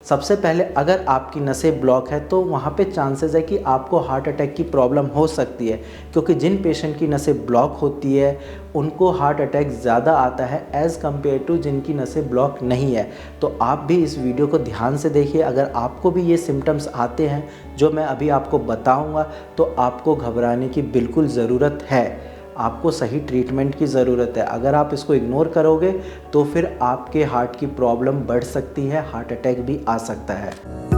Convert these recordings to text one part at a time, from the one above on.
सबसे पहले अगर आपकी नसें ब्लॉक है तो वहाँ पे चांसेस है कि आपको हार्ट अटैक की प्रॉब्लम हो सकती है, क्योंकि जिन पेशेंट की नसें ब्लॉक होती है उनको हार्ट अटैक ज़्यादा आता है एज़ कम्पेयर टू जिनकी नसें ब्लॉक नहीं है। तो आप भी इस वीडियो को ध्यान से देखिए। अगर आपको भी ये सिम्टम्स आते हैं जो मैं अभी आपको बताऊँगा तो आपको घबराने की बिल्कुल ज़रूरत है। आपको सही ट्रीटमेंट की ज़रूरत है। अगर आप इसको इग्नोर करोगे तो फिर आपके हार्ट की प्रॉब्लम बढ़ सकती है, हार्ट अटैक भी आ सकता है।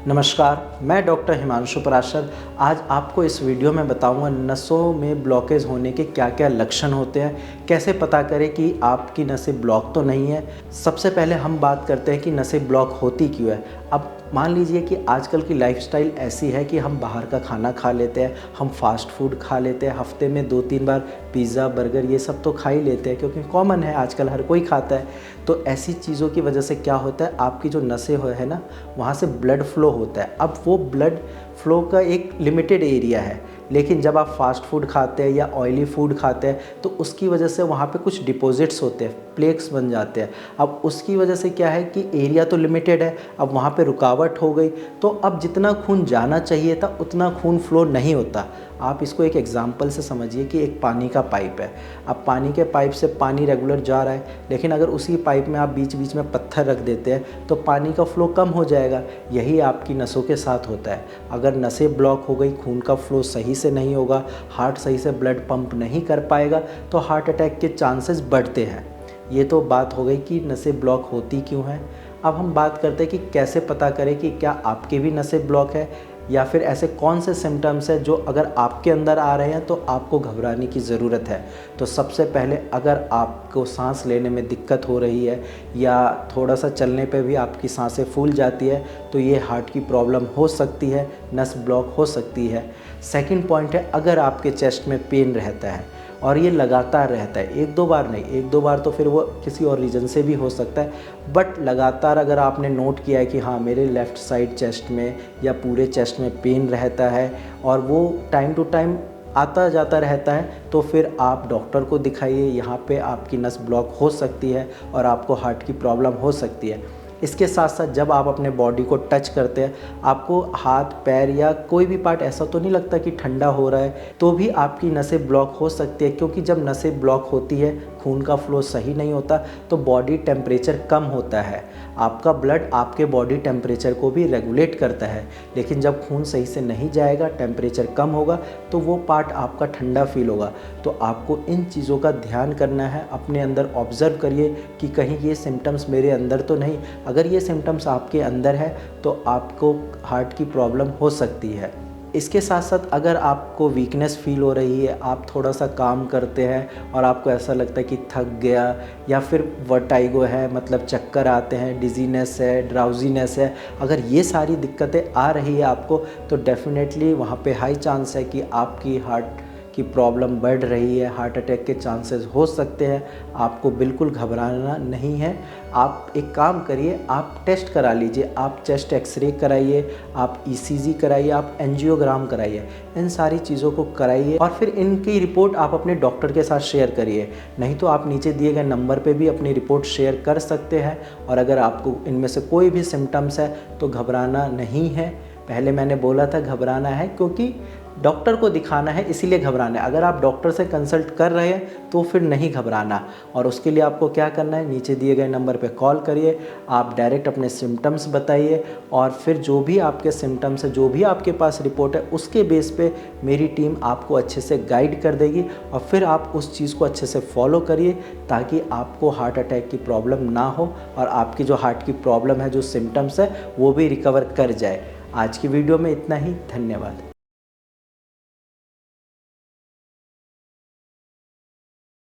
नमस्कार, मैं डॉक्टर हिमांशु पराशर। आज आपको इस वीडियो में बताऊंगा नसों में ब्लॉकेज होने के क्या क्या लक्षण होते हैं, कैसे पता करें कि आपकी नसें ब्लॉक तो नहीं है। सबसे पहले हम बात करते हैं कि नसें ब्लॉक होती क्यों है। अब मान लीजिए कि आजकल की लाइफस्टाइल ऐसी है कि हम बाहर का खाना खा लेते हैं, हम फास्ट फूड खा लेते हैं, हफ्ते में 2-3 बार पिज़्ज़ा बर्गर ये सब तो खा ही लेते हैं क्योंकि कॉमन है, आजकल हर कोई खाता है। तो ऐसी चीज़ों की वजह से क्या होता है, आपकी जो नसें है ना, वहाँ से ब्लड फ्लो होता है। अब वो ब्लड फ्लो का एक लिमिटेड एरिया है, लेकिन जब आप फास्ट फूड खाते हैं या ऑयली फूड खाते हैं तो उसकी वजह से वहाँ पे कुछ डिपॉजिट्स होते हैं, प्लेक्स बन जाते हैं। अब उसकी वजह से क्या है कि एरिया तो लिमिटेड है, अब वहाँ पे रुकावट हो गई तो अब जितना खून जाना चाहिए था उतना खून फ्लो नहीं होता। आप इसको एक एग्जांपल से समझिए कि एक पानी का पाइप है। अब पानी के पाइप से पानी रेगुलर जा रहा है, लेकिन अगर उसी पाइप में आप बीच बीच में पत्थर रख देते हैं तो पानी का फ्लो कम हो जाएगा। यही आपकी नसों के साथ होता है। अगर नसें ब्लॉक हो गई, खून का फ्लो सही से नहीं होगा, हार्ट सही से ब्लड पंप नहीं कर पाएगा तो हार्ट अटैक के चांसेस बढ़ते हैं। ये तो बात हो गई कि नसें ब्लॉक होती क्यों हैं। अब हम बात करते हैं कि कैसे पता करें कि क्या आपके भी नसें ब्लॉक है या फिर ऐसे कौन से सिम्टम्स हैं जो अगर आपके अंदर आ रहे हैं तो आपको घबराने की ज़रूरत है। तो सबसे पहले अगर आपको सांस लेने में दिक्कत हो रही है या थोड़ा सा चलने पे भी आपकी सांसें फूल जाती है तो ये हार्ट की प्रॉब्लम हो सकती है, नस ब्लॉक हो सकती है। सेकंड पॉइंट है, अगर आपके चेस्ट में पेन रहता है और ये लगातार रहता है, 1-2 बार नहीं, 1-2 बार तो फिर वो किसी और रीज़न से भी हो सकता है, बट लगातार अगर आपने नोट किया है कि हाँ मेरे लेफ़्ट साइड चेस्ट में या पूरे चेस्ट में पेन रहता है और वो टाइम टू टाइम आता जाता रहता है तो फिर आप डॉक्टर को दिखाइए। यहाँ पे आपकी नस ब्लॉक हो सकती है और आपको हार्ट की प्रॉब्लम हो सकती है। इसके साथ साथ जब आप अपने बॉडी को टच करते हैं, आपको हाथ पैर या कोई भी पार्ट ऐसा तो नहीं लगता कि ठंडा हो रहा है, तो भी आपकी नसें ब्लॉक हो सकती है। क्योंकि जब नसें ब्लॉक होती है, खून का फ्लो सही नहीं होता तो बॉडी टेम्परेचर कम होता है। आपका ब्लड आपके बॉडी टेम्परेचर को भी रेगुलेट करता है, लेकिन जब खून सही से नहीं जाएगा, टेम्परेचर कम होगा तो वो पार्ट आपका ठंडा फील होगा। तो आपको इन चीज़ों का ध्यान करना है, अपने अंदर ऑब्ज़र्व करिए कि कहीं ये सिम्टम्स मेरे अंदर तो नहीं। अगर ये सिम्टम्स आपके अंदर है तो आपको हार्ट की प्रॉब्लम हो सकती है। इसके साथ साथ अगर आपको वीकनेस फील हो रही है, आप थोड़ा सा काम करते हैं और आपको ऐसा लगता है कि थक गया या फिर वर्टाइगो है, मतलब चक्कर आते हैं, डिजीनेस है, ड्राउजीनेस है, अगर ये सारी दिक्कतें आ रही है आपको तो डेफिनेटली वहाँ पे हाई चांस है कि आपकी हार्ट की प्रॉब्लम बढ़ रही है, हार्ट अटैक के चांसेस हो सकते हैं। आपको बिल्कुल घबराना नहीं है। आप एक काम करिए, आप टेस्ट करा लीजिए, आप चेस्ट एक्सरे कराइए, आप ईसीजी कराइए, आप एंजियोग्राम कराइए, इन सारी चीज़ों को कराइए और फिर इनकी रिपोर्ट आप अपने डॉक्टर के साथ शेयर करिए। नहीं तो आप नीचे दिए गए नंबर पे भी अपनी रिपोर्ट शेयर कर सकते हैं। और अगर आपको इनमें से कोई भी सिम्टम्स है तो घबराना नहीं है। पहले मैंने बोला था घबराना है क्योंकि डॉक्टर को दिखाना है, इसीलिए घबराना है। अगर आप डॉक्टर से कंसल्ट कर रहे हैं तो फिर नहीं घबराना। और उसके लिए आपको क्या करना है, नीचे दिए गए नंबर पे कॉल करिए, आप डायरेक्ट अपने सिम्टम्स बताइए और फिर जो भी आपके सिम्टम्स है, जो भी आपके पास रिपोर्ट है, उसके बेस पे मेरी टीम आपको अच्छे से गाइड कर देगी और फिर आप उस चीज़ को अच्छे से फॉलो करिए ताकि आपको हार्ट अटैक की प्रॉब्लम ना हो और आपकी जो हार्ट की प्रॉब्लम है, जो सिम्टम्स है, वो भी रिकवर कर जाए। आज की वीडियो में इतना ही। धन्यवाद।